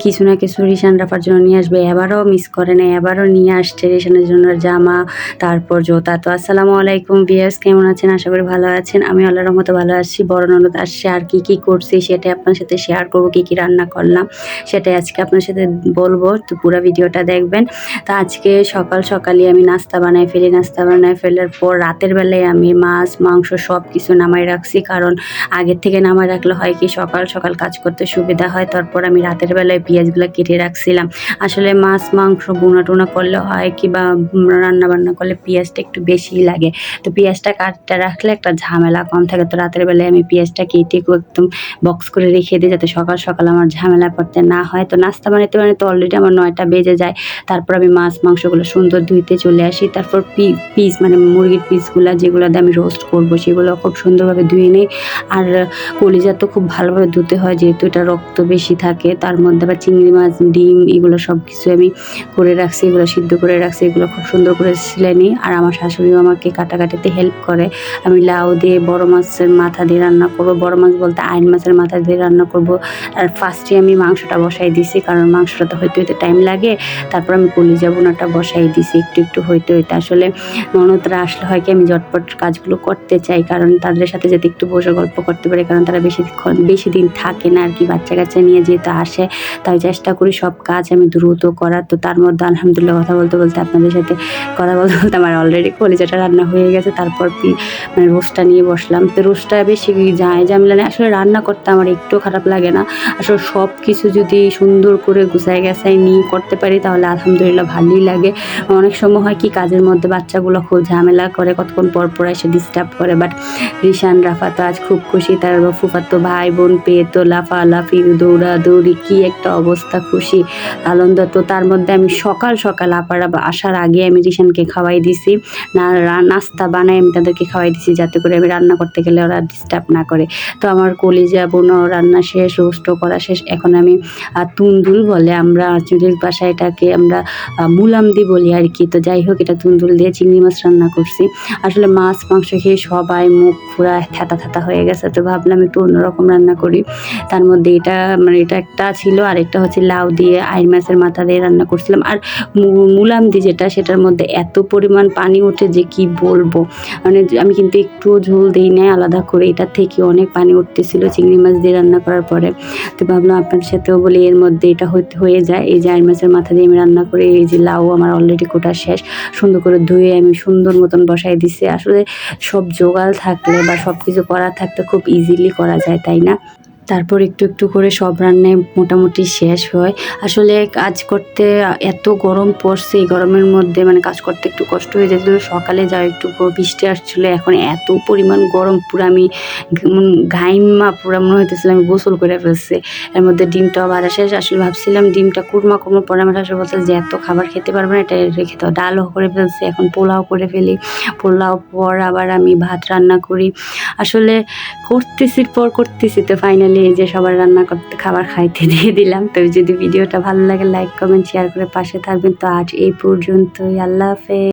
কিছু না কিছু রিশান রাফার জন্য নিয়ে আসবে। এবারও মিস করে না, এবারও নিয়ে আসছে রিশানের জন্য জামা, তারপর জুতা। তো আসসালামু আলাইকুম ভিউয়ার্স, কেমন আছেন? আশা করি ভালো আছেন। আমি আল্লাহর রহমতে ভালো আছি। বড় ননদ আসছে, আর কি করছি সেটাই আপনার সাথে শেয়ার করবো। কি রান্না করলাম সেটাই আজকে আপনার সাথে বলবো, তো পুরো ভিডিওটা দেখবেন। তো আজকে সকালই আমি নাস্তা বানাই ফেলার পর রাতের বেলায় আমি মাছ মাংস সব কিছু নামাই রাখছি, কারণ আগের থেকে নামাই রাখলে হয় কি সকাল কাজ করতে সুবিধা হয়। তারপর আমি রাতের বেলায় পেঁয়াজগুলো কেটে রাখছিলাম। আসলে মাছ মাংস বোনা টোনা করলে হয় কি বা রান্না বান্না করলে পেঁয়াজটা একটু বেশিই লাগে, তো পেঁয়াজটা কাটতে রাখলে একটা ঝামেলা কম থাকে। তো রাতের বেলায় আমি পেঁয়াজটা কেটে একদম বক্স করে রেখে দিই, যাতে সকাল আমার ঝামেলা করতে না হয়। তো নাস্তা বানাতে অলরেডি আমার 9টা বেজে যায়। তারপর আমি মাছ মাংসগুলো সুন্দর ধুইতে চলে আসি। তারপর পিস মানে মুরগির পিসগুলো যেগুলো দিয়ে আমি রোস্ট করবো সেগুলো খুব সুন্দরভাবে ধুয়ে নিই। আর কলিজা তো খুব ভালোভাবে ধুতে হয়, যেহেতু এটা রক্ত বেশি থাকে। তার মধ্যে আবার চিংড়ি মাছ ডিম এগুলো সব কিছু আমি করে রাখছি, এগুলো সিদ্ধ করে রাখছি, এগুলো খুব সুন্দর করে ছিলে নিই। আর আমার শাশুড়িও আমাকে কাটাকাটিতে হেল্প করে। আমি লাউ দিয়ে বড় মাছের মাথা দিয়ে রান্না করবো, বড় মাছ বলতে আইন মাছের মাথা দিয়ে রান্না করব। আর ফার্স্টে আমি মাংসটা বসাই দিছি, কারণ মাংসটা তো হইতে টাইম লাগে। তারপর আমি কলিজা বোনাটা বসাই দিছি একটু হইতে। আসলে ননদরা আসলে হয় কি আমি ঝটপট কাজগুলো করতে চাই, কারণ তাদের সাথে যাতে একটু বসে গল্প করতে পারি, কারণ তারা বেশি দিন থাকে না আর কি, বাচ্চা কাচ্চা নিয়ে যেহেতু আসে, তাই চেষ্টা করি সব কাজ আমি দ্রুত করার। তো তার মধ্যে আলহামদুলিল্লাহ কথা বলতে আপনাদের সাথে কথা বলতে আমার অলরেডি কলিজাটা রান্না হয়ে গেছে। তারপর মানে রোস্টটা নিয়ে বসলাম। তো রোস্টটা বেশি ঝামেলা নেই, আসলে রান্না করতে আমার একটু খারাপ লাগে না। আসলে সব কিছু যদি সুন্দর করে গুছাই নিয়ে করতে পারি তাহলে আলহামদুলিল্লাহ ভালোই লাগে। অনেক সময় হয় কি কাজের মধ্যে বাচ্চাগুলো খুব ঝামেলা করে, কতক্ষণ পর এসে ডিস্টার্ব করে। বাট রিশান রাফা তো আজ খুব খুশি, তার ফুফাতো ভাই বোন পেয়ে তো লাফালাফি দৌড়াদৌড়ি, কি একটা অবস্থা, খুশি আনন্দ। তো তার মধ্যে আমি সকাল আপারা আসার আগে আমি রিশানকে খাওয়াই দিছি, নাস্তা বানাই আমি তাদেরকে খাওয়াই দিছি, যাতে করে আমি রান্না করতে গেলে ওরা ডিস্টার্ব না করে। তো আমার কলিজা বোনও রান্না শেষ, রোস্টও করা শেষ। এখন আমি তুন্দুল বলে আমরা চুলের বাসায়, এটাকে আমরা মুলামদি বলি আর কি। তো যাই হোক, এটা তুন্দুল দিয়ে চিংড়ি মাছ রান্না করছি। আসলে মাছ মাংস খেয়ে সবাই মুখ পুরা থ্যাতা হয়ে গেছে, তো ভাবলাম একটু অন্যরকম রান্না করি। তার মধ্যে এটা একটা ছিল, আর একটা হচ্ছে লাউ দিয়ে আইন মাছের মাথা দিয়ে রান্না করছিলাম। আর মুলামদি সেটার মধ্যে এত পরিমাণ পানি ওঠে যে কি বলবো, মানে আমি কিন্তু একটু ঝোল দিই না আলাদা করে, এটার থেকে অনেক পানি উঠতেছিল চিংড়ি মাছ দিয়ে রান্না করার পরে। তো ভাবলাম আপনার সাথেও বলি, এর মধ্যে এটা হয়ে যায়। এই যে আইন মাছের মাথা দিয়ে আমি রান্না করি। এই যে লাউ আমার অলরেডি কোটা শেষ, সুন্দর করে ধুয়ে আমি সুন্দর মতন বসাই দিছি। আসলে সব জোগাড় থাকলে বা সব কিছু করা থাকলে খুব ইজিলি করা যায়, তাই না? তারপর একটু করে সব রান্নায় মোটামুটি শেষ হয়। আসলে কাজ করতে এত গরম পড়ছে, এই গরমের মধ্যে মানে কাজ করতে একটু কষ্ট হয়ে যাচ্ছিল। সকালে যা একটু বৃষ্টি আসছিল, এখন এত পরিমাণ গরম, পুরো আমি ঘাইমা পুরো মনে হইতেছিল আমি গোসল করে ফেলছি। এর মধ্যে ডিমটাও ভাজা শেষ। আসলে ভাবছিলাম ডিমটা কুরমা পরে আমার শাশুড়ি বলছে যে এত খাবার খেতে পারবে না, এটা রেখে দাও। ডালও করে ফেলছি, এখন পোলাও করে ফেলি। পোলাও পর আবার আমি ভাত রান্না করি। আসলে করতেছি তো ফাইনালি এই যে সবার রান্না করতে খাবার খাইতে দিয়ে দিলাম। তো যদি ভিডিওটা ভালো লাগে লাইক কমেন্ট শেয়ার করে পাশে থাকবেন। তো আজ এই পর্যন্তই, আল্লাহ হাফেজ।